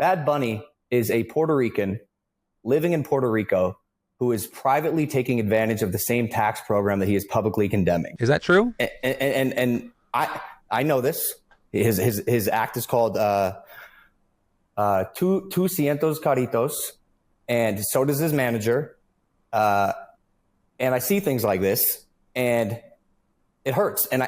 Bad Bunny is a Puerto Rican living in Puerto Rico who is privately taking advantage of the same tax program that he is publicly condemning. Is that true? And I know this. His act is called Two Cientos Caritos, and so does his manager. And I see things like this, and it hurts. And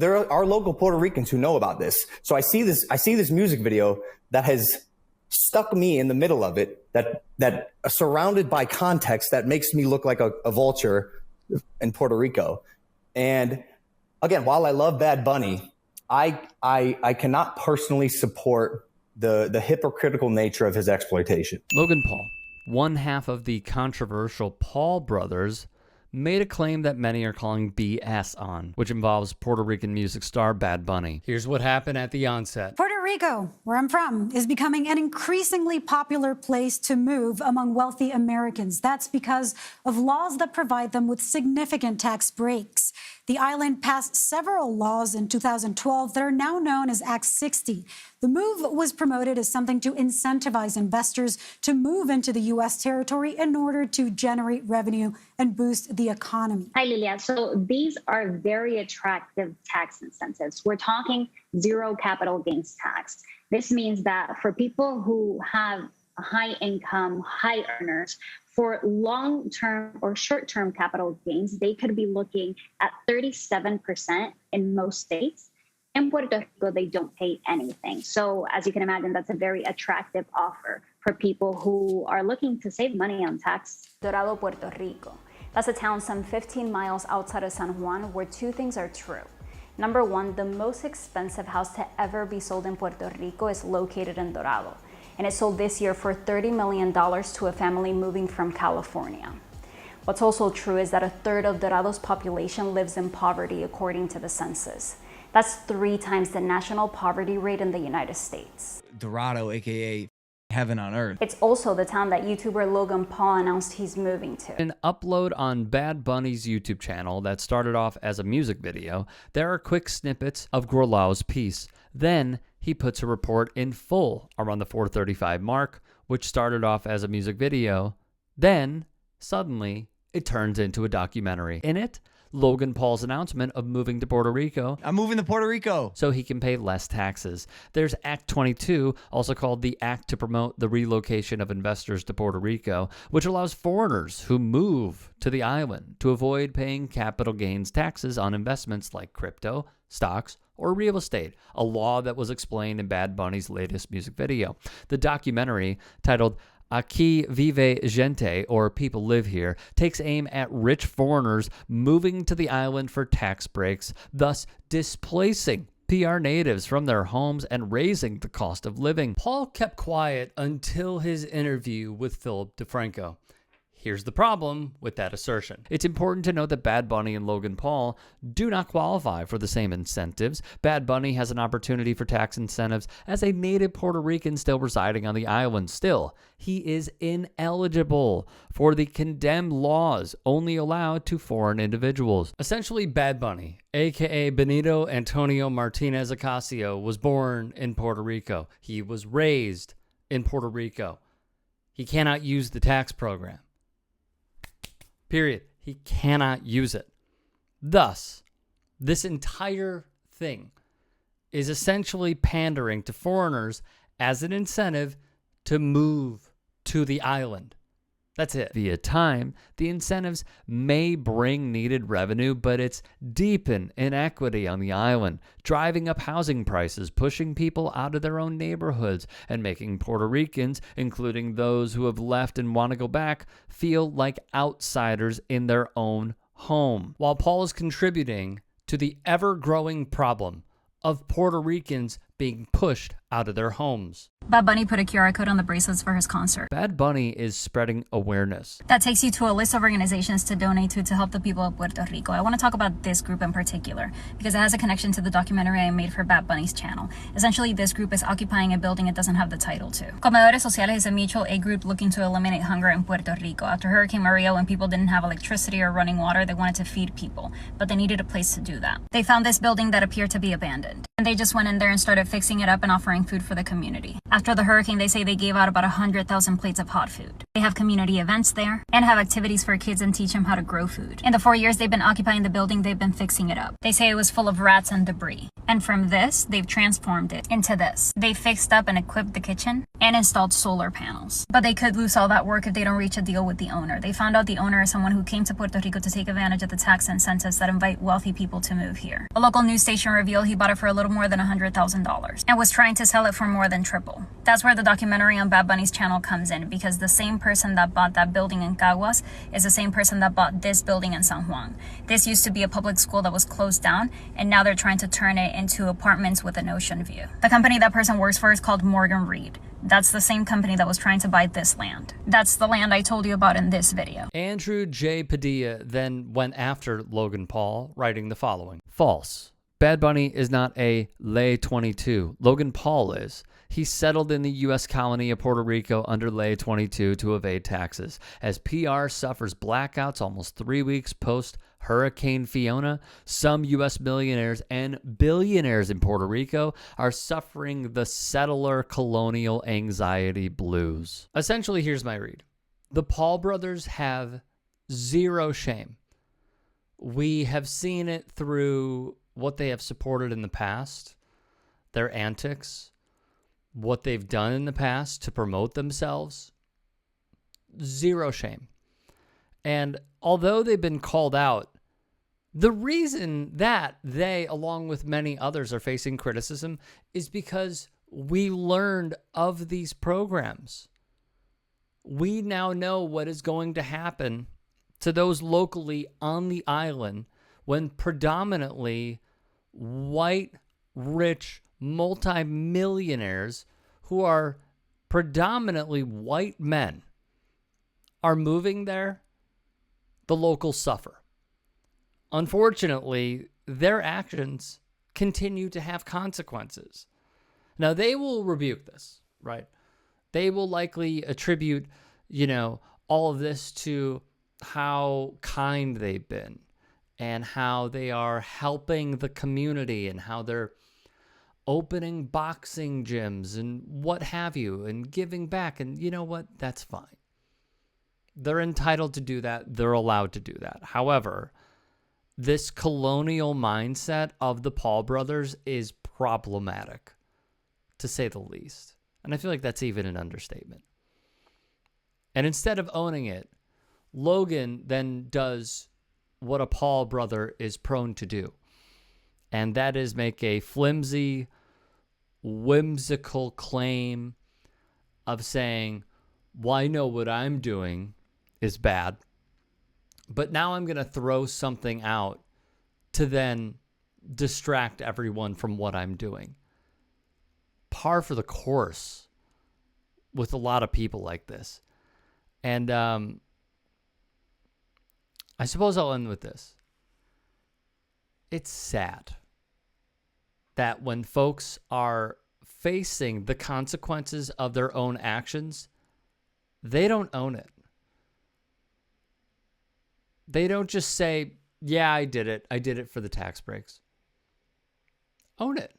there are local Puerto Ricans who know about this. So I see this music video that has stuck me in the middle of it, that surrounded by context that makes me look like a vulture in Puerto Rico. And again, while I love Bad Bunny, I cannot personally support the hypocritical nature of his exploitation. Logan Paul, one half of the controversial Paul brothers, made a claim that many are calling BS on, which involves Puerto Rican music star Bad Bunny. Here's what happened at the onset. Puerto Rico, where I'm from, is becoming an increasingly popular place to move among wealthy Americans. That's because of laws that provide them with significant tax breaks. The island passed several laws in 2012 that are now known as Act 60. The move was promoted as something to incentivize investors to move into the U.S. territory in order to generate revenue and boost the economy. Hi, Lilia. So these are very attractive tax incentives. We're talking zero capital gains tax. This means that for people who have high income, high earners, for long-term or short-term capital gains, they could be looking at 37% in most states. In Puerto Rico, they don't pay anything. So as you can imagine, that's a very attractive offer for people who are looking to save money on tax. Dorado, Puerto Rico. That's a town some 15 miles outside of San Juan where two things are true. Number one, the most expensive house to ever be sold in Puerto Rico is located in Dorado. And it sold this year for $30 million to a family moving from California. What's also true is that a third of Dorado's population lives in poverty according to the census. That's 3 times the national poverty rate in the United States. Dorado, aka heaven on earth. It's also the town that YouTuber Logan Paul announced he's moving to. An upload on Bad Bunny's YouTube channel that started off as a music video, there are quick snippets of Grolau's piece. Then he puts a report in full around the 4:35 mark, which started off as a music video. Then, suddenly, it turns into a documentary. In it, Logan Paul's announcement of moving to Puerto Rico. I'm moving to Puerto Rico. So he can pay less taxes. There's Act 22, also called the Act to Promote the Relocation of Investors to Puerto Rico, which allows foreigners who move to the island to avoid paying capital gains taxes on investments like crypto, stocks, or real estate, a law that was explained in Bad Bunny's latest music video. The documentary, titled Aquí Vive Gente, or People Live Here, takes aim at rich foreigners moving to the island for tax breaks, thus displacing PR natives from their homes and raising the cost of living. Paul kept quiet until his interview with Philip DeFranco. Here's the problem with that assertion. It's important to note that Bad Bunny and Logan Paul do not qualify for the same incentives. Bad Bunny has an opportunity for tax incentives as a native Puerto Rican still residing on the island. Still, he is ineligible for the condemned laws only allowed to foreign individuals. Essentially, Bad Bunny, aka Benito Antonio Martinez Ocasio, was born in Puerto Rico. He was raised in Puerto Rico. He cannot use the tax program. Period. He cannot use it. Thus, this entire thing is essentially pandering to foreigners as an incentive to move to the island. That's it. Via time, the incentives may bring needed revenue, but it's deepen inequity on the island, driving up housing prices, pushing people out of their own neighborhoods, and making Puerto Ricans, including those who have left and want to go back, feel like outsiders in their own home. While Paul is contributing to the ever-growing problem of Puerto Ricans being pushed out of their homes. Bad Bunny put a QR code on the bracelets for his concert. Bad Bunny is spreading awareness. That takes you to a list of organizations to donate to help the people of Puerto Rico. I want to talk about this group in particular because it has a connection to the documentary I made for Bad Bunny's channel. Essentially, this group is occupying a building it doesn't have the title to. Comedores Sociales is a mutual aid group looking to eliminate hunger in Puerto Rico. After Hurricane Maria, when people didn't have electricity or running water, they wanted to feed people, but they needed a place to do that. They found this building that appeared to be abandoned, and they just went in there and started fixing it up and offering food for the community. After the hurricane, they say they gave out about 100,000 plates of hot food. They have community events there and have activities for kids and teach them how to grow food. In the 4 years they've been occupying the building, they've been fixing it up. They say it was full of rats and debris. And from this, they've transformed it into this. They fixed up and equipped the kitchen and installed solar panels. But they could lose all that work if they don't reach a deal with the owner. They found out the owner is someone who came to Puerto Rico to take advantage of the tax incentives that invite wealthy people to move here. A local news station revealed he bought it for a little more than $100,000 and was trying to sell it for more than triple. That's where the documentary on Bad Bunny's channel comes in, because the same person that bought that building in Caguas is the same person that bought this building in San Juan. This used to be a public school that was closed down, and now they're trying to turn it into apartments with an ocean view. The company that person works for is called Morgan Reed. That's the same company that was trying to buy this land. That's the land I told you about in this video. Andrew J. Padilla then went after Logan Paul, writing the following. False. Bad Bunny is not a Ley 22. Logan Paul is. He settled in the U.S. colony of Puerto Rico under Ley 22 to evade taxes. As PR suffers blackouts almost 3 weeks post Hurricane Fiona, some U.S. millionaires and billionaires in Puerto Rico are suffering the settler colonial anxiety blues. Essentially, here's my read. The Paul brothers have zero shame. We have seen it through what they have supported in the past, their antics, what they've done in the past to promote themselves. Zero shame. And although they've been called out, the reason that they, along with many others, are facing criticism is because we learned of these programs. We now know what is going to happen to those locally on the island when predominantly white, rich, multimillionaires who are predominantly white men are moving there. The locals suffer. Unfortunately, their actions continue to have consequences. Now, they will rebuke this, right? They will likely attribute, all of this to how kind they've been and how they are helping the community and how they're opening boxing gyms and what have you and giving back. And you know what? That's fine. They're entitled to do that. They're allowed to do that. However, this colonial mindset of the Paul brothers is problematic, to say the least. And I feel like that's even an understatement. And instead of owning it, Logan then does what a Paul brother is prone to do. And that is make a flimsy, whimsical claim of saying, well, I know what I'm doing is bad, but now I'm going to throw something out to then distract everyone from what I'm doing. Par for the course with a lot of people like this. And I suppose I'll end with this. It's sad that when folks are facing the consequences of their own actions, they don't own it. They don't just say, yeah, I did it. I did it for the tax breaks. Own it.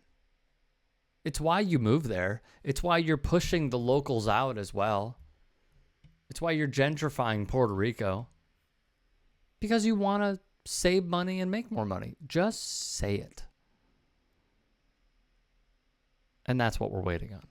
It's why you move there. It's why you're pushing the locals out as well. It's why you're gentrifying Puerto Rico. Because you want to save money and make more money. Just say it. And that's what we're waiting on.